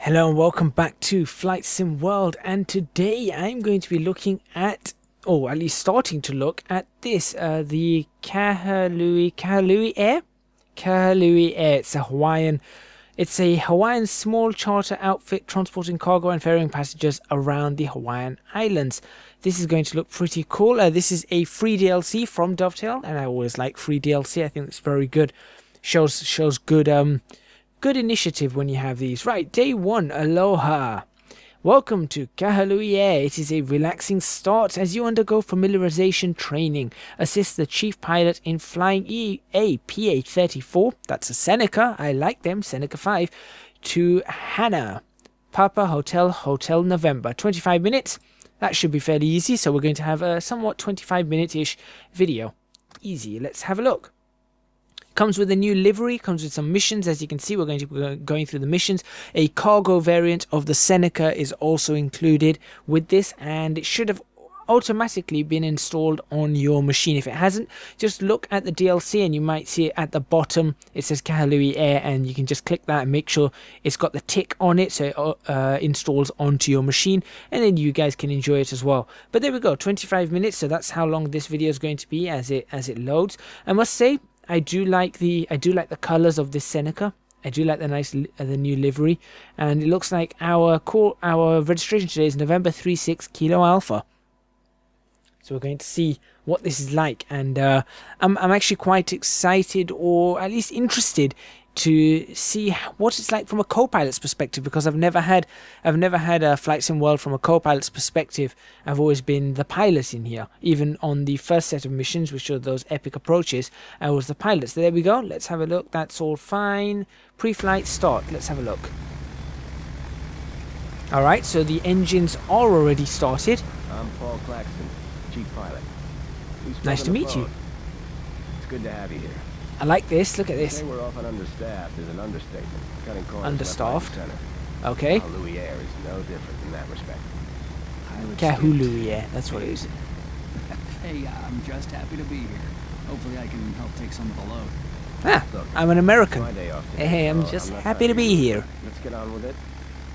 Hello and welcome back to Flight Sim World, and today I'm going to be looking at, or at least starting to look at this, the Kahului Air? Kahului Air. It's a Hawaiian small charter outfit transporting cargo and ferrying passengers around the Hawaiian Islands. This is going to look pretty cool. This is a free DLC from Dovetail, and I always like free DLC. I think it's very good. Shows good good initiative when you have these. Right, day one, aloha. Welcome to Kahului Air. It is a relaxing start as you undergo familiarization training. Assist the chief pilot in flying a PA-34, that's a Seneca, I like them, Seneca 5, to Hana, Papa Hotel November. 25 minutes, that should be fairly easy, so we're going to have a somewhat 25-minute-ish video. Easy, let's have a look. Comes with a new livery, comes with some missions. As you can see, we're going to be going through the missions. A cargo variant of the Seneca is also included with this, and it should have automatically been installed on your machine. If it hasn't, just look at the DLC and you might see it at the bottom. It says Kahului Air, and you can just click that and make sure it's got the tick on it so it installs onto your machine, and then you guys can enjoy it as well. But there we go, 25 minutes, so that's how long this video is going to be as it loads. I must say, I do like the colors of this Seneca. I do like the new livery, and it looks like our registration today is November 36 Kilo Alpha. So we're going to see what this is like, and I'm actually quite excited, or at least interested, to see what it's like from a co-pilot's perspective, because I've never had a Flight Sim World from a co-pilot's perspective. I've always been the pilot in here. Even on the first set of missions, which are those epic approaches, I was the pilot. So there we go. Let's have a look. That's all fine. Pre-flight start. Let's have a look. All right. So the engines are already started. I'm Paul Claxton, chief pilot. Nice to meet you. It's good to have you here. I like this. Look at this. They were often understaffed is an understatement. Cutting corners Understaffed. left, right, and center. Okay. Kahului Air is no different in that respect. Kahului Air. That's what it is. Hey, I'm just happy to be here. Hopefully I can help take some of the load. Ah, Look, I'm an American. my day off today, Hey, I'm so just not happy to trying be here. Let's get on with it.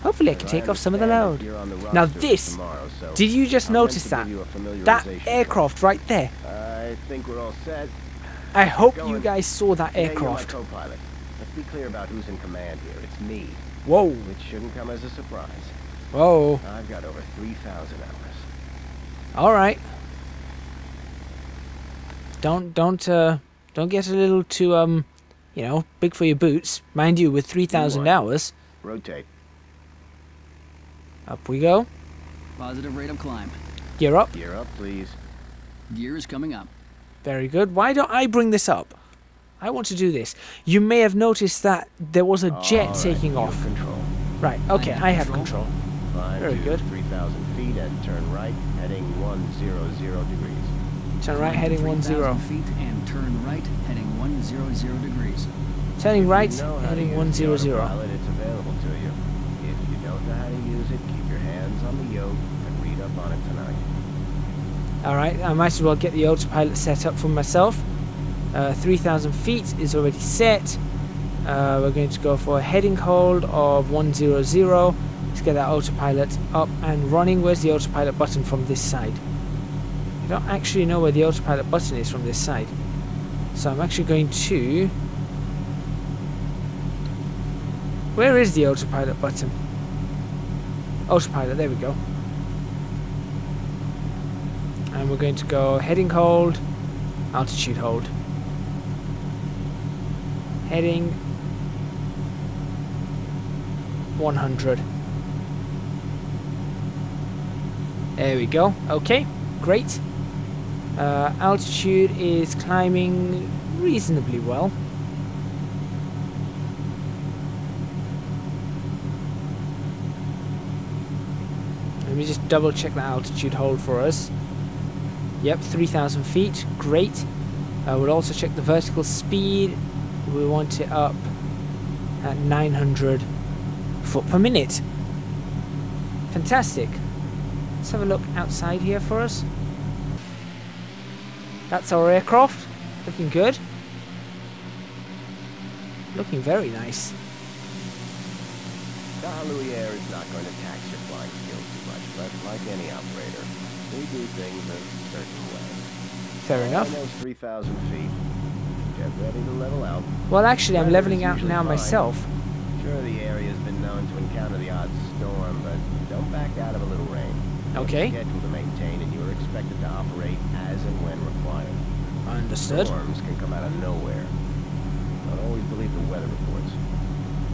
Hopefully I can As take off some of the understand load. it, you're on the Now roster this, tomorrow, so did you just I'm meant notice to that? give you a That familiarization aircraft right there. course. I think we're all set. I hope Going. you guys saw that Today you're my aircraft. co-pilot. Let's be clear about who's in command here. It's me, Whoa, which shouldn't come as a surprise. whoa. I've got over 3,000 hours. All right. Don't get a little too you know, big for your boots. Mind you, with 3,000 hours, Rotate. up we go. Positive rate of climb. Gear up. Gear up, please. Gear is coming up. Very good. Why don't I bring this up? I want to do this. You may have noticed that there was a jet All right, taking you off. have control. Right. Okay, I have control. Climb Very to good. 3,000 feet and turn right, heading 100 degrees. Turn right, heading 10. 3,000 feet and turn right, heading 100 degrees. Turning right, If you know how to heading use the 100. autopilot, it's available to you. If you don't know how to use it, keep your hands on the yoke and read up on it tonight. Alright, I might as well get the autopilot set up for myself. 3,000 feet is already set. We're going to go for a heading hold of 100. Let's get that autopilot up and running. Where's the autopilot button from this side? I don't actually know where the autopilot button is from this side. So I'm actually going to... Where is the autopilot button? Autopilot, there we go. And we're going to go heading hold, altitude hold. Heading 100. There we go. Okay, great. Altitude is climbing reasonably well. Let me just double check that altitude hold for us. Yep, 3,000 feet, great. We'll also check the vertical speed. We want it up at 900 foot per minute. Fantastic. Let's have a look outside here for us. That's our aircraft, looking good. Looking very nice. Kahului Air is not going to tax your flying skills too much, but like any operator, we do things a certain way. Fair enough. Almost 3,000 feet. Get ready to level out. Well, actually, I'm Weather leveling is out usually now fine. myself. Sure, the area's been known to encounter the odd storm, but don't back out of a little rain. Okay. You have a schedule to maintain, and you are expected to operate as and when required. Understood. Storms can come out of nowhere. Don't always believe the weather reports.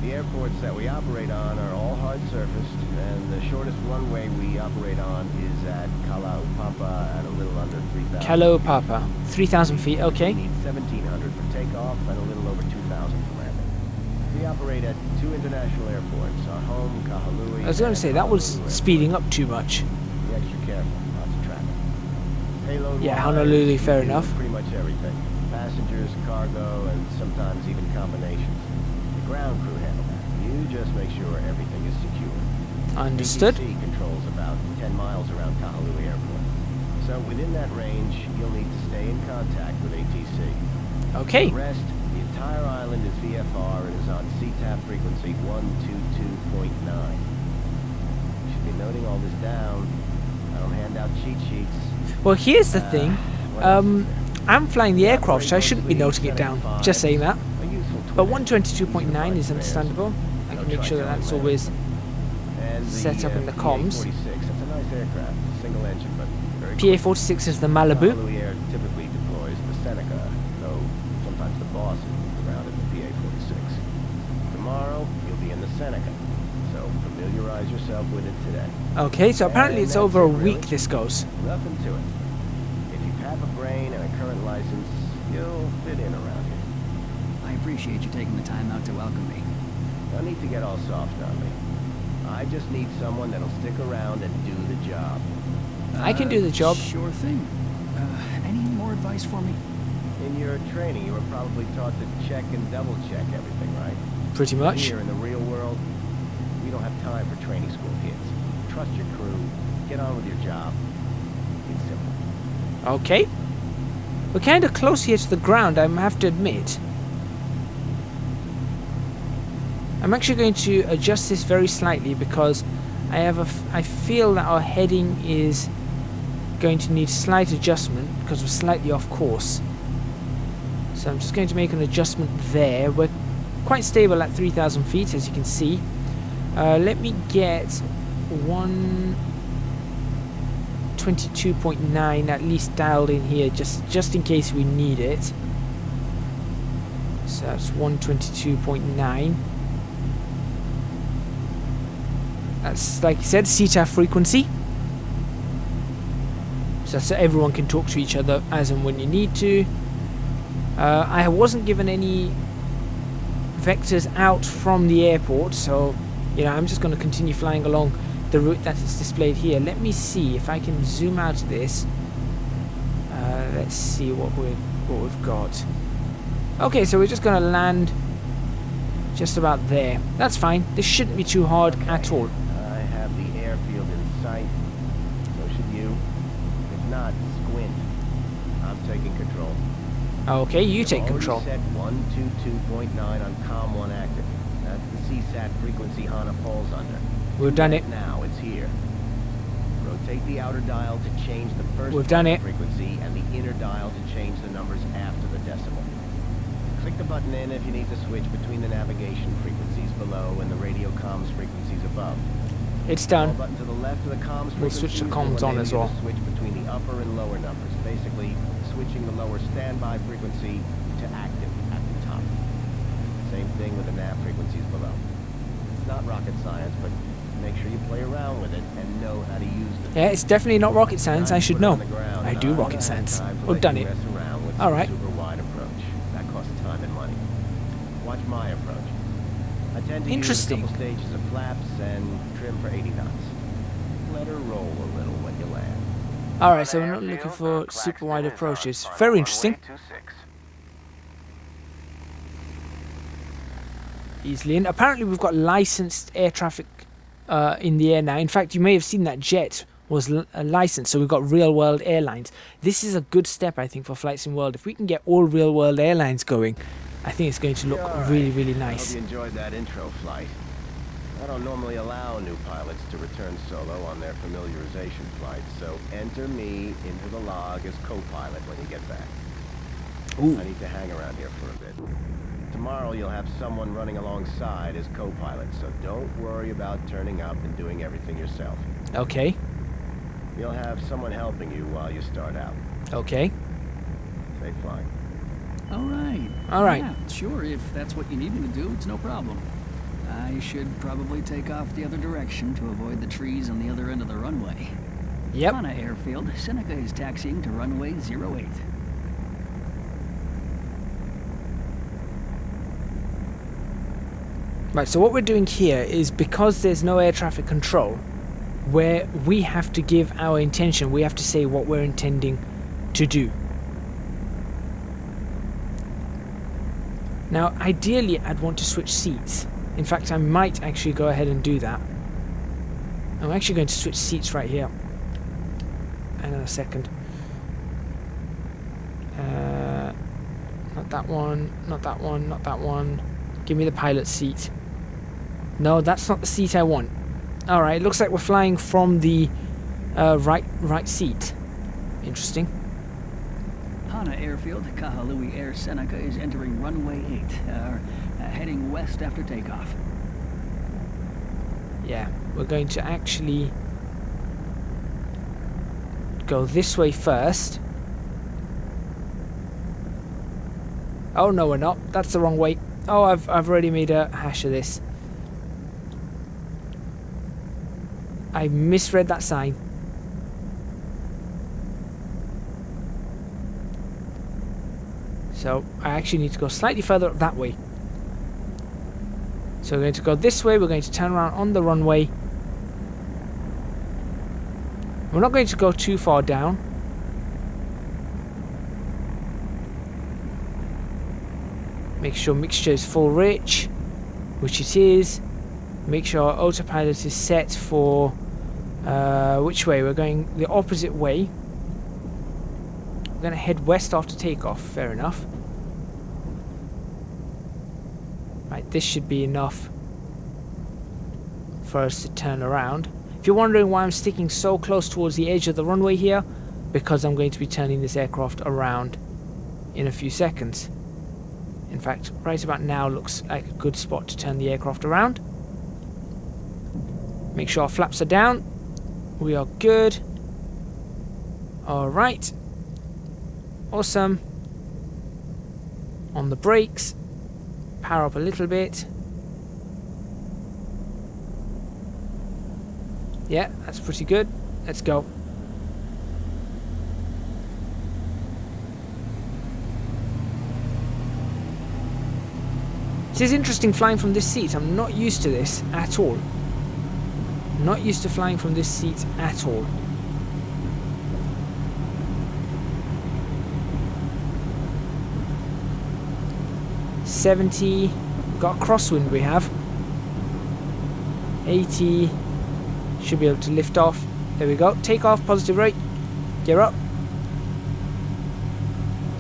The airports that we operate on are all hard-surfaced, and the shortest runway we operate on is at Kahului at a little under 3,000. Kahului, 3,000 feet, okay. We need 1,700 for takeoff and a little over 2,000 for landing. We operate at 2 international airports, our home, Kahului. I was going to say, that was speeding up too much. Be extra careful, lots of traffic. Payload Yeah, wise, Honolulu, we fair do enough. Pretty much everything. Passengers, cargo, and sometimes even combinations. The ground crew handle that. You just make sure everything is secure. Understood. ATC controls about 10 miles around Kahului Airport. So within that range, you'll need to stay in contact with ATC. Okay. The rest, the entire island is VFR and is on CTAP frequency 122.9. You should be noting all this down. I don't hand out cheat sheets. Well, here's the thing. What else is there? I'm flying the aircraft, so I shouldn't be noting it down. Just saying that. A useful But twin. 122.9 is understandable. I can make sure that that's always And the, set up in the comms. PA-46, that's a nice aircraft, single engine, but very PA-46 is the Malibu. Kahului Air typically deploys the Seneca, though sometimes the boss is around in the PA-46. Tomorrow, you'll be in the Seneca, so familiarize yourself with it today. Okay, so apparently And it's that's over a it, really. week this goes. Nothing to it. If you have a brain and a current license, you'll fit in around here. I appreciate you taking the time out to welcome me. No need to get all soft on me. I just need someone that'll stick around and do the job. I can do the job. Sure thing. Any more advice for me? In your training, you were probably taught to check and double-check everything, right? Pretty much. Here in the real world, we don't have time for training school kids. Trust your crew. Get on with your job. It's simple. Okay. We're kind of close here to the ground, I have to admit. I'm actually going to adjust this very slightly because I feel that our heading is going to need slight adjustment because we're slightly off course. So I'm just going to make an adjustment there. We're quite stable at 3,000 feet, as you can see. Let me get 122.9 at least dialed in here, just in case we need it. So that's 122.9. That's, like I said, CTAF frequency. So everyone can talk to each other as and when you need to. I wasn't given any vectors out from the airport, so you know, I'm just going to continue flying along the route that is displayed here. Let me see if I can zoom out of this. Let's see what we've got. Okay, so we're just going to land just about there. That's fine. This shouldn't be too hard at all. I have the airfield in sight. So should you. If not, squint. I'm taking control. Okay, you I've take already control. set 122.9 on COM 1 active. That's the CSAT frequency HANA falls under. We've done it. Now it's here. Rotate the outer dial to change the first We've done it. frequency and the inner dial to change the numbers after the decimal. Click the button in if you need to switch between the navigation frequencies below and the radio comms frequencies above. It's The done. button to the left of the comms We'll switch the frequencies comms will on enable as you to well. Switch between the upper and lower numbers, basically switching the lower standby frequency to active at the top. Same thing with the nav frequencies below. It's not rocket science, but make sure you play around with it and know how to use them. Yeah, it's definitely not rocket science. I should Put it know. on the ground, I and do don't rocket have science. time to We've let done you it. mess around with All some right. super wide approach. That costs time and money. Watch my approach. I tend to Interesting. use a couple stages of flaps and trim for 80 knots. Let her roll a little when you land. Alright, so we're not looking for super wide approaches. Very interesting. Easily in. Apparently we've got licensed air traffic in the air now. In fact, you may have seen that jet was licensed, so we've got real world airlines. This is a good step, I think, for Flight Sim World. If we can get all real world airlines going, I think it's going to look really, really I nice. hope you enjoyed that intro flight. I don't normally allow new pilots to return solo on their familiarization flights, so enter me into the log as co-pilot when you get back. Ooh. I need to hang around here for a bit. Tomorrow you'll have someone running alongside as co-pilot, so don't worry about turning up and doing everything yourself. Okay. You'll have someone helping you while you start out. Okay. Safe flying. All right. All right. Yeah, sure, if that's what you need me to do, it's no problem. I should probably take off the other direction to avoid the trees on the other end of the runway. Yep. Kahului Airfield, Seneca is taxiing to runway 08. Right, so what we're doing here is, because there's no air traffic control, where we have to give our intention, we have to say what we're intending to do. Now, ideally, I'd want to switch seats. In fact, I might actually go ahead and do that. I'm actually going to switch seats right here. Hang on a second. Not that one, not that one, not that one. Give me the pilot seat. No, that's not the seat I want. Alright, it looks like we're flying from the right seat. Interesting. Kahului Airfield, Kahului Air Seneca is entering runway 8, heading west after takeoff. Yeah, we're going to actually go this way first. Oh no, we're not. That's the wrong way. Oh, I've already made a hash of this. I misread that sign. So I actually need to go slightly further up that way. So we're going to go this way. We're going to turn around on the runway. We're not going to go too far down. Make sure mixture is full rich, which it is. Make sure our autopilot is set for which way? We're going the opposite way. We're going to head west after takeoff. Fair enough. Right, this should be enough for us to turn around. If you're wondering why I'm sticking so close towards the edge of the runway here, because I'm going to be turning this aircraft around in a few seconds. In fact, right about now looks like a good spot to turn the aircraft around. Make sure our flaps are down. We are good. Alright. Awesome. On the brakes. Power up a little bit. Yeah, that's pretty good. Let's go. This is interesting flying from this seat. I'm not used to this at all. Not used to flying from this seat at all. $70. We've got a crosswind we have. 80. Should be able to lift off. There we go. Take off, positive rate. Gear up.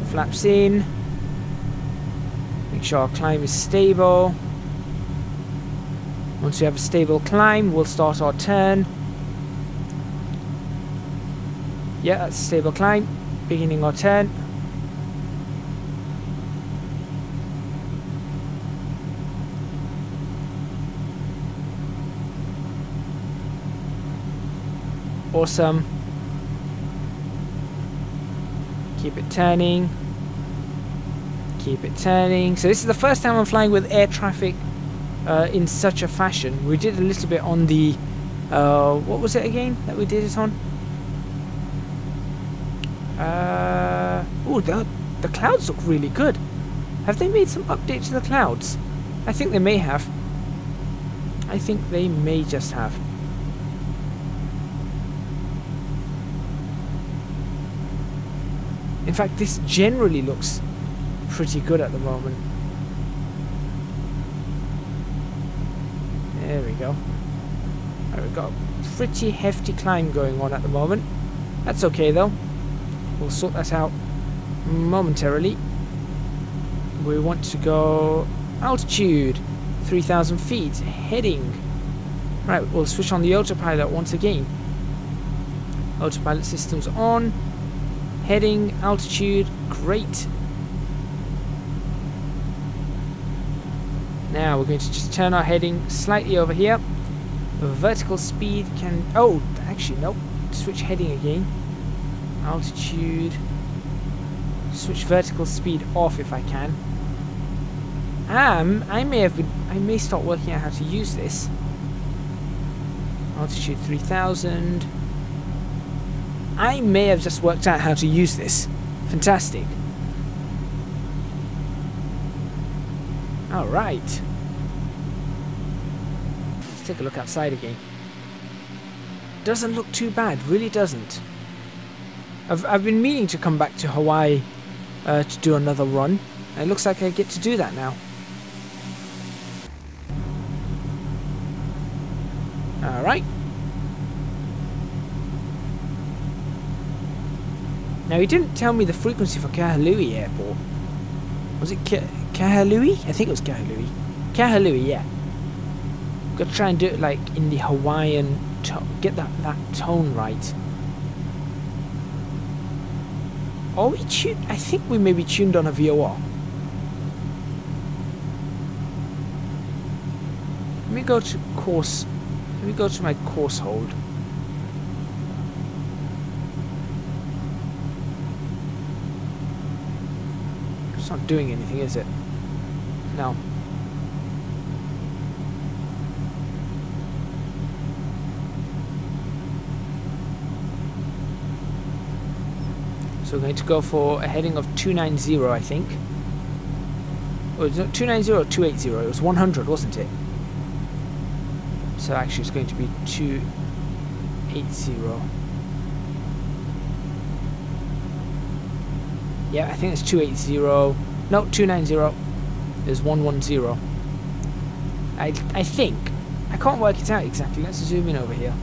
Flaps in. Make sure our climb is stable. Once we have a stable climb, we'll start our turn. Yeah, that's a stable climb. Beginning our turn. Awesome. Keep it turning. Keep it turning. So this is the first time I'm flying with air traffic in such a fashion. We did a little bit on the what was it again that we did it on? Oh, the clouds look really good. Have they made some update to the clouds? I think they may have. I think they may just have. In fact, this generally looks pretty good at the moment. There we go. Right, we've got a pretty hefty climb going on at the moment. That's okay though. We'll sort that out momentarily. We want to go altitude 3,000 feet, heading Right, we'll switch on the autopilot once again. Autopilot systems on. Heading, altitude, great. Now we're going to just turn our heading slightly over here. Vertical speed can... Oh, actually, nope. Switch heading again. Altitude. Switch vertical speed off if I can. I may start working out how to use this. Altitude 3000. I may have just worked out how to use this. Fantastic. Alright. Let's take a look outside again. Doesn't look too bad, really doesn't. I've been meaning to come back to Hawaii to do another run. And it looks like I get to do that now. Alright. Now, he didn't tell me the frequency for Kahului Airport. Was it Kahului? I think it was Kahului. Kahului, yeah. Got to try and do it like in the Hawaiian tone. Get that tone right. Oh, we tuned. I think we maybe tuned on a VOR. Let me go to course. Let me go to my course hold. It's not doing anything, is it? No. So we're going to go for a heading of 290, I think. Oh, it's not 290 or 280. It was 100, wasn't it? So actually it's going to be 280. Yeah, I think it's 280. No, 290. There's 110. I think. I can't work it out exactly. Let's zoom in over here.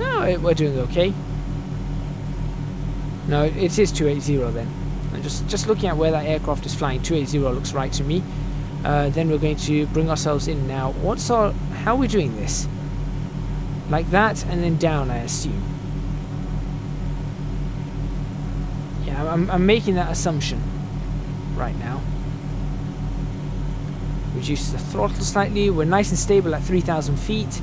No, we're doing okay. No, it is 280 then. And just looking at where that aircraft is flying, 280 looks right to me. Then we're going to bring ourselves in now. How are we doing this? Like that and then down, I assume. Yeah, I'm making that assumption right now. Reduce the throttle slightly. We're nice and stable at 3,000 feet.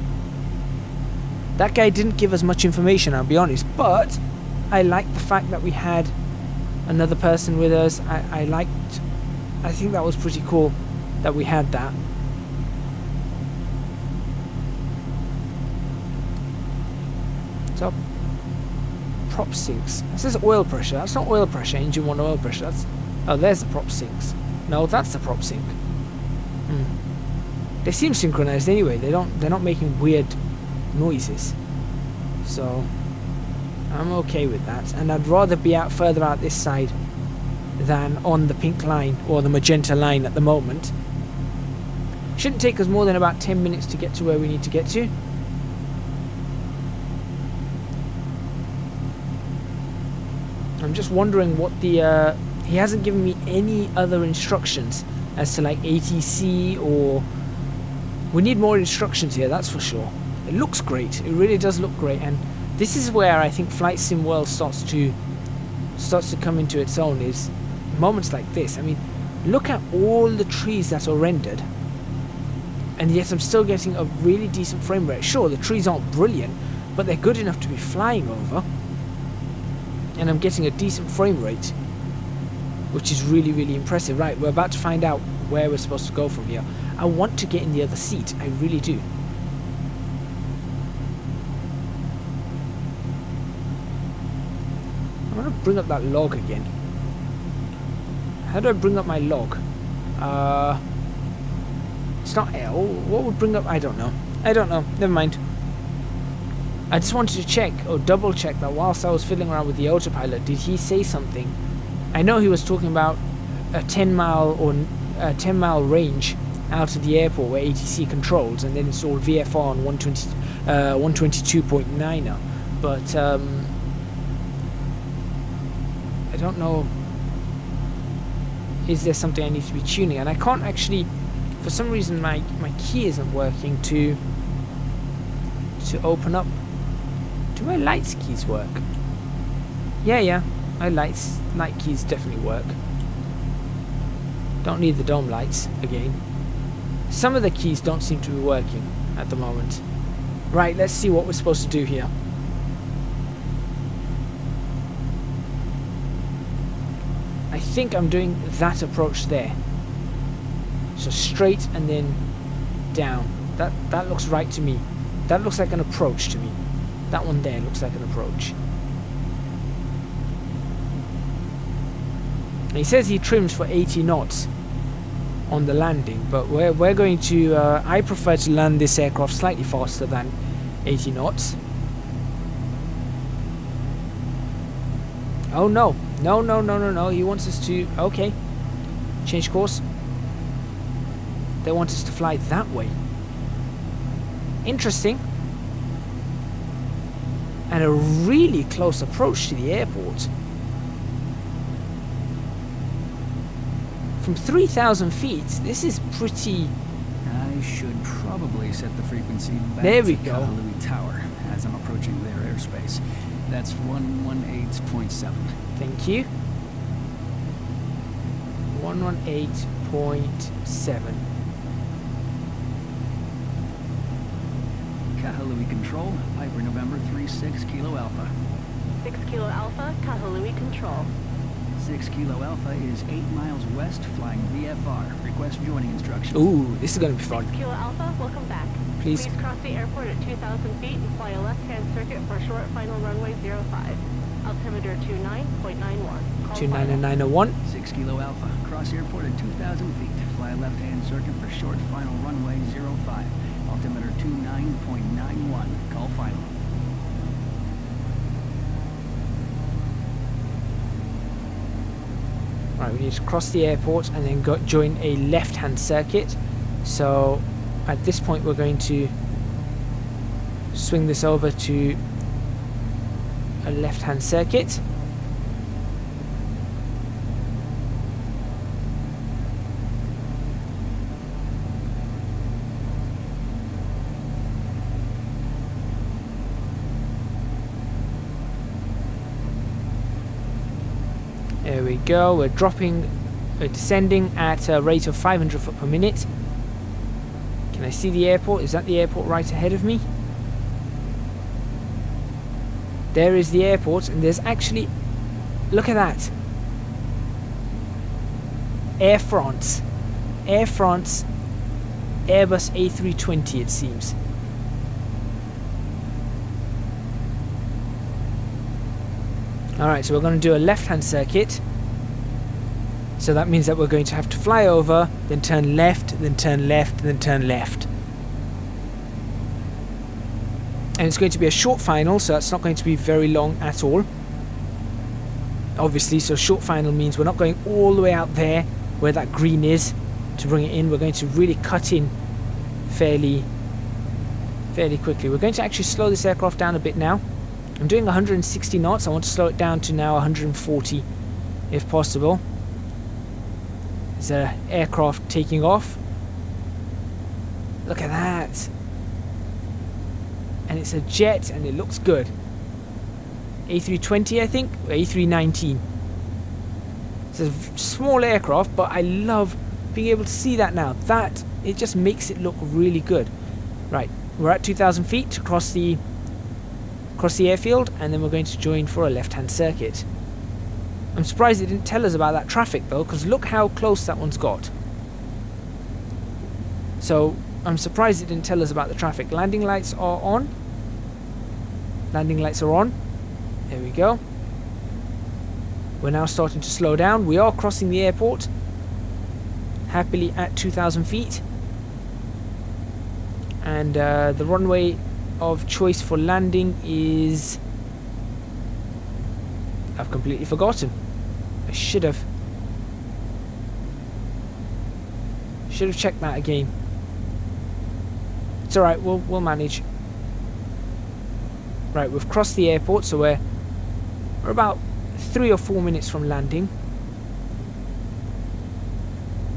That guy didn't give us much information, I'll be honest, but I liked the fact that we had another person with us. I think that was pretty cool that we had that. So, prop sinks. This is oil pressure. That's not oil pressure. Engine 1 oil pressure. That's... Oh, there's the prop sinks. No, that's the prop sink. They seem synchronized anyway. They're not making weird noises. So I'm okay with that. And I'd rather be out further out this side than on the pink line or the magenta line at the moment. Shouldn't take us more than about 10 minutes to get to where we need to get to. I'm just wondering what the he hasn't given me any other instructions as to like ATC, or we need more instructions here, that's for sure. It looks great, it really does look great, and this is where I think Flight Sim World starts to come into its own, is moments like this. I mean, look at all the trees that are rendered, and yet I'm still getting a really decent frame rate. Sure, the trees aren't brilliant, but they're good enough to be flying over, and I'm getting a decent frame rate, which is really, really impressive. Right, we're about to find out where we're supposed to go from here. I want to get in the other seat, I really do. I want to bring up that log again. How do I bring up my log? It's not L. What would bring up? I don't know. Never mind. I just wanted to check, or double check, that whilst I was fiddling around with the autopilot, did he say something? I know he was talking about a 10 mile or a 10 mile range out of the airport where ATC controls, and then it's all VFR on 122.9er. But I don't know. Is there something I need to be tuning? And I can't actually, for some reason, my key isn't working to to open up. Do my lights keys work? Yeah, my light keys definitely work. Don't need the dome lights again. Some of the keys don't seem to be working at the moment. Right, let's see what we're supposed to do here. I think I'm doing that approach there. So straight and then down. That looks right to me. That looks like an approach to me. That one there looks like an approach. And he says he trims for 80 knots on the landing, but we're going to I prefer to land this aircraft slightly faster than 80 knots. Oh no, no, he wants us to, okay, change course. They want us to fly that way. Interesting. And a really close approach to the airport. From 3,000 feet, this is pretty... I should probably set the frequency back there we to go. Kahului Tower as I'm approaching their airspace. That's 118.7. Thank you. 118.7. Kahului Control, Piper November 36 Kilo Alpha. 6 Kilo Alpha, Kahului Control. 6 Kilo Alpha is 8 miles west, flying VFR. Request joining instructions. Ooh, this is going to be fun. 6 Kilo Alpha, welcome back. Please. Please cross the airport at 2,000 feet and fly a left-hand circuit for short final runway 05. Altimeter 29.91. 29901. 6 Kilo Alpha, cross airport at 2,000 feet. Fly left-hand circuit for short final runway 05. Altimeter 29.91. Call final. Right, we need to cross the airport and then join a left-hand circuit. So at this point we're going to swing this over to a left-hand circuit. There we go, we're descending at a rate of 500 foot per minute. Can I see the airport? Is that the airport right ahead of me? There is the airport, and there's actually, look at that. Air France. Air France Airbus A320 it seems. Alright, so we're going to do a left-hand circuit. So that means that we're going to have to fly over, then turn left, then turn left, then turn left. And it's going to be a short final, so it's not going to be very long at all. Obviously, so short final means we're not going all the way out there where that green is to bring it in. We're going to really cut in fairly quickly. We're going to actually slow this aircraft down a bit now. I'm doing 160 knots. I want to slow it down to now 140 if possible. There's an aircraft taking off. Look at that. And it's a jet and it looks good. A320 I think, or A319. It's a small aircraft, but I love being able to see that now. That, it just makes it look really good. Right, we're at 2,000 feet across the airfield, and then we're going to join for a left-hand circuit. I'm surprised it didn't tell us about that traffic though, because look how close that one's got. So I'm surprised it didn't tell us about the traffic. Landing lights are on. Landing lights are on. There we go. We're now starting to slow down. We are crossing the airport. Happily at 2,000 feet. And the runway of choice for landing is... I've completely forgotten. I should have checked that again. It's alright, we'll manage. Right, we've crossed the airport, so we're about 3 or 4 minutes from landing.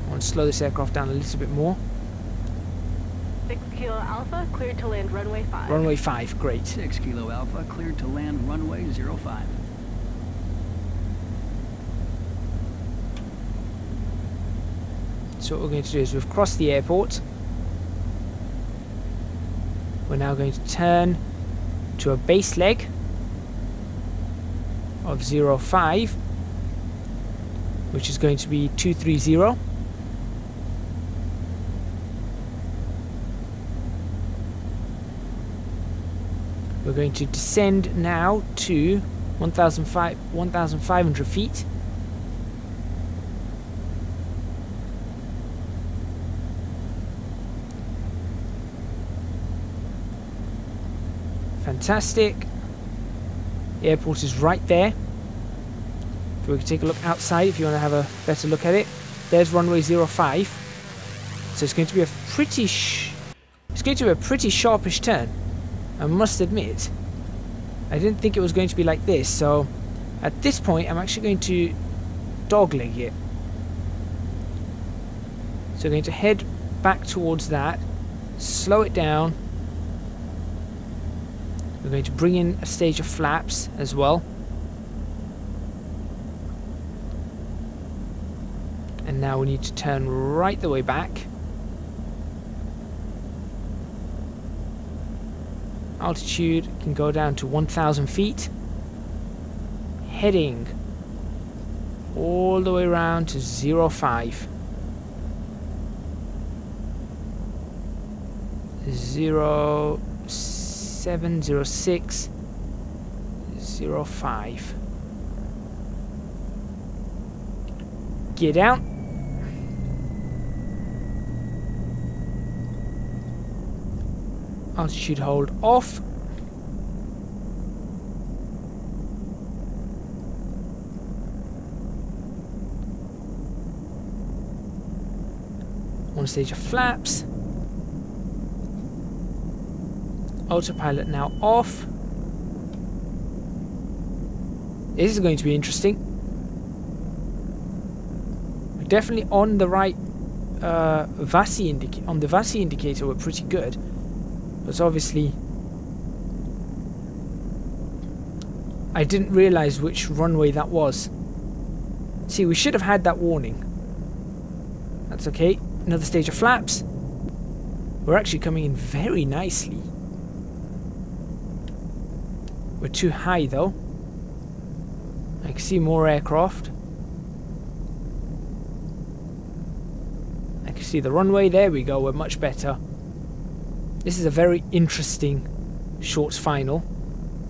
I want to slow this aircraft down a little bit more. 6 Kilo Alpha, cleared to land runway 5. Runway 5, great. 6 Kilo Alpha, cleared to land runway 05. So what we're going to do is we've crossed the airport. We're now going to turn to a base leg of 05, which is going to be 230. We're going to descend now to 1,500 feet. Fantastic. The airport is right there. If we can take a look outside if you want to have a better look at it. There's runway 05. So it's going to be a pretty sharpish turn. I must admit. I didn't think it was going to be like this, so at this point I'm actually going to dogleg it. So I'm going to head back towards that, slow it down. We're going to bring in a stage of flaps as well. And now we need to turn right the way back. Altitude can go down to 1,000 feet. Heading all the way around to 05. 07, 06, 05. Gear down. Altitude hold off. One stage of flaps. Autopilot now off. This is going to be interesting. We're definitely on the right VASI indicator. On the VASI indicator, we're pretty good. But obviously, I didn't realize which runway that was. See, we should have had that warning. That's okay. Another stage of flaps. We're actually coming in very nicely. We're too high though. I can see more aircraft. I can see the runway. There we go. We're much better. This is a very interesting short final.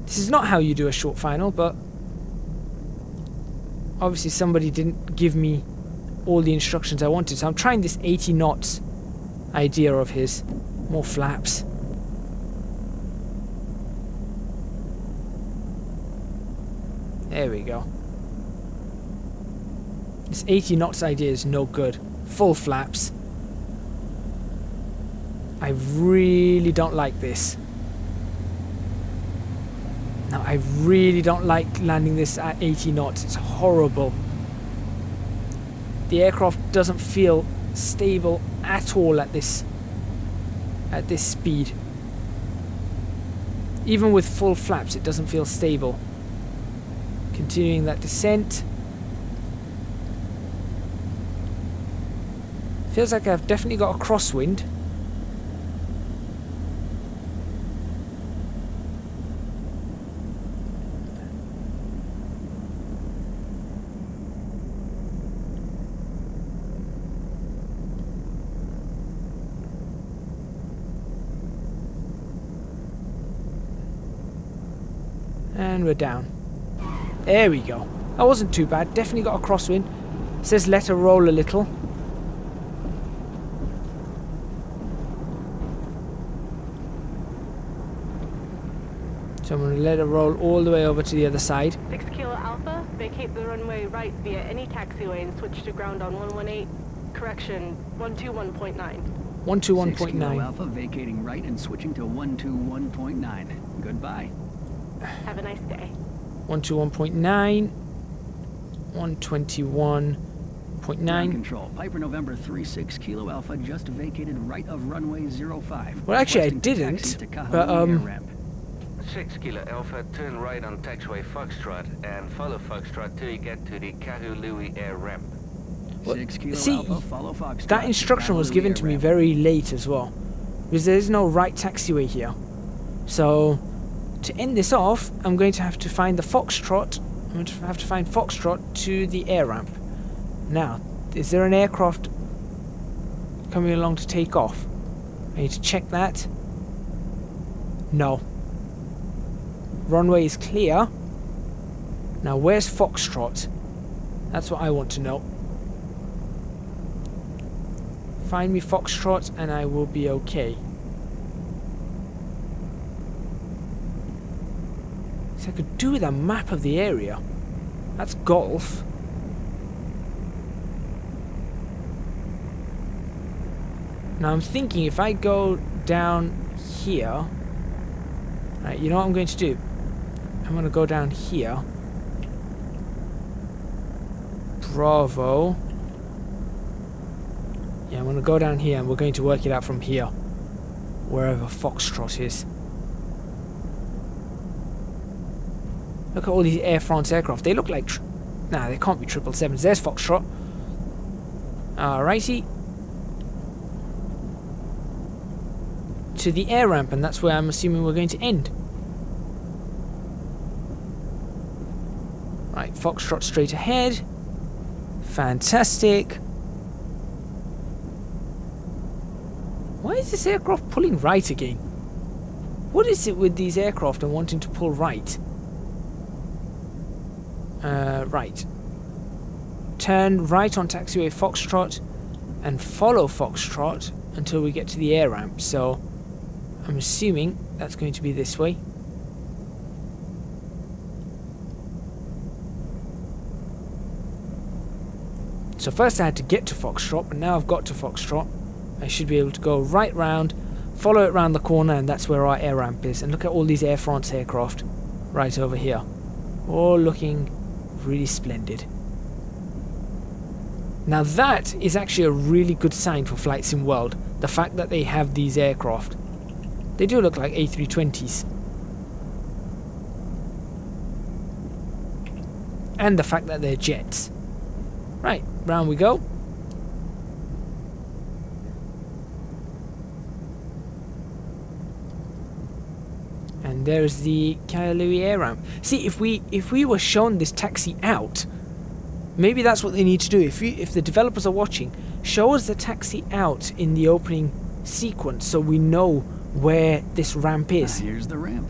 This is not how you do a short final, but obviously somebody didn't give me all the instructions I wanted. So I'm trying this 80 knots idea of his. More flaps. There we go. This 80 knots idea is no good. Full flaps. I really don't like this. Now, I really don't like landing this at 80 knots. It's horrible. The aircraft doesn't feel stable at all at this speed. Even with full flaps, it doesn't feel stable. Continuing that descent. Feels like I've definitely got a crosswind. And we're down. There we go. That wasn't too bad. Definitely got a crosswind. It says let her roll a little. So I'm going to let her roll all the way over to the other side. 6 Kilo Alpha, vacate the runway right via any taxiway and switch to ground on 118. Correction, 121.9. 121.9. 6 Kilo Alpha, vacating right and switching to 121.9. Goodbye. Have a nice day. 121.9. Ground control. Piper November 36 Kilo Alpha just vacated right of runway 05. Well, actually, I Requesting to didn't, taxi to Kahului but, Air ramp. 6 Kilo Alpha, turn right on taxiway Foxtrot and follow Foxtrot till you get to the Kahului Air ramp. 6 Kilo See, Alpha, follow Foxtrot. that instruction was given to me very late as well, because there is no right taxiway here. So, to end this off, I'm going to have to find the Foxtrot. I'm going to have to find Foxtrot to the air ramp. Now, is there an aircraft coming along to take off? I need to check that. No. Runway is clear. Now, where's Foxtrot? That's what I want to know. Find me Foxtrot and I will be okay. So I could do with a map of the area. That's golf. Now I'm thinking if I go down here... Right, you know what I'm going to do? I'm going to go down here. Bravo. Yeah, I'm going to go down here and we're going to work it out from here. Wherever Foxtrot is. Look at all these Air France aircraft. They look like... Nah, they can't be 777s. There's Foxtrot. Alrighty. To the air ramp, and that's where I'm assuming we're going to end. Right, Foxtrot straight ahead. Fantastic. Why is this aircraft pulling right again? What is it with these aircraft and wanting to pull right? Right. Turn right on taxiway Foxtrot and follow Foxtrot until we get to the air ramp. So I'm assuming that's going to be this way. So first I had to get to Foxtrot, but now I've got to Foxtrot. I should be able to go right round, follow it round the corner, and that's where our air ramp is. And look at all these Air France aircraft right over here. All looking really splendid. Now that is actually a really good sign for Flight Sim World. The fact that they have these aircraft. They do look like A320s. And the fact that they're jets. Right, round we go. And there's the Kahului Air ramp. See, if we were shown this taxi out, maybe that's what they need to do. If the developers are watching, show us the taxi out in the opening sequence so we know where this ramp is. Here's the ramp.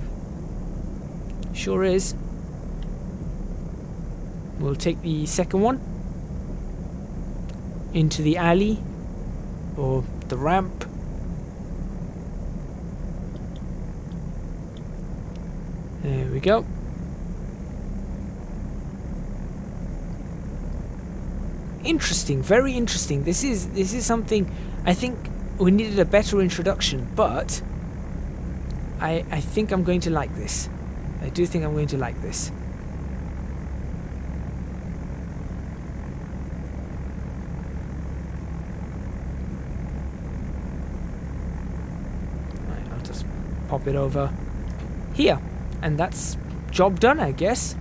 Sure is. We'll take the second one into the alley or the ramp. There we go. Interesting, very interesting. This is something I think we needed a better introduction, but I think I'm going to like this. I do think I'm going to like this. Right, I'll just pop it over here. And that's job done, I guess.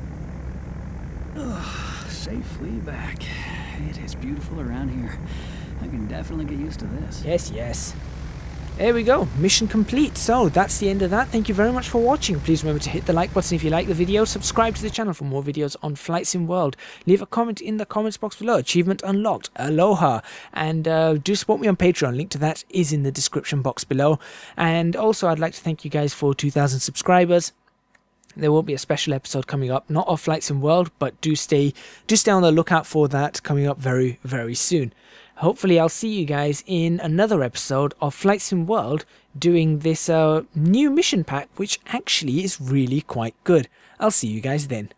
Safely back. It is beautiful around here. I can definitely get used to this. Yes, yes. There we go. Mission complete. So that's the end of that. Thank you very much for watching. Please remember to hit the like button if you like the video. Subscribe to the channel for more videos on Flight Sim World. Leave a comment in the comments box below. Achievement unlocked. Aloha. And do support me on Patreon. Link to that is in the description box below. And also I'd like to thank you guys for 2,000 subscribers. There will be a special episode coming up, not of Flight Sim World, but do stay on the lookout for that coming up very, very soon. Hopefully I'll see you guys in another episode of Flight Sim World doing this new mission pack, which actually is really quite good. I'll see you guys then.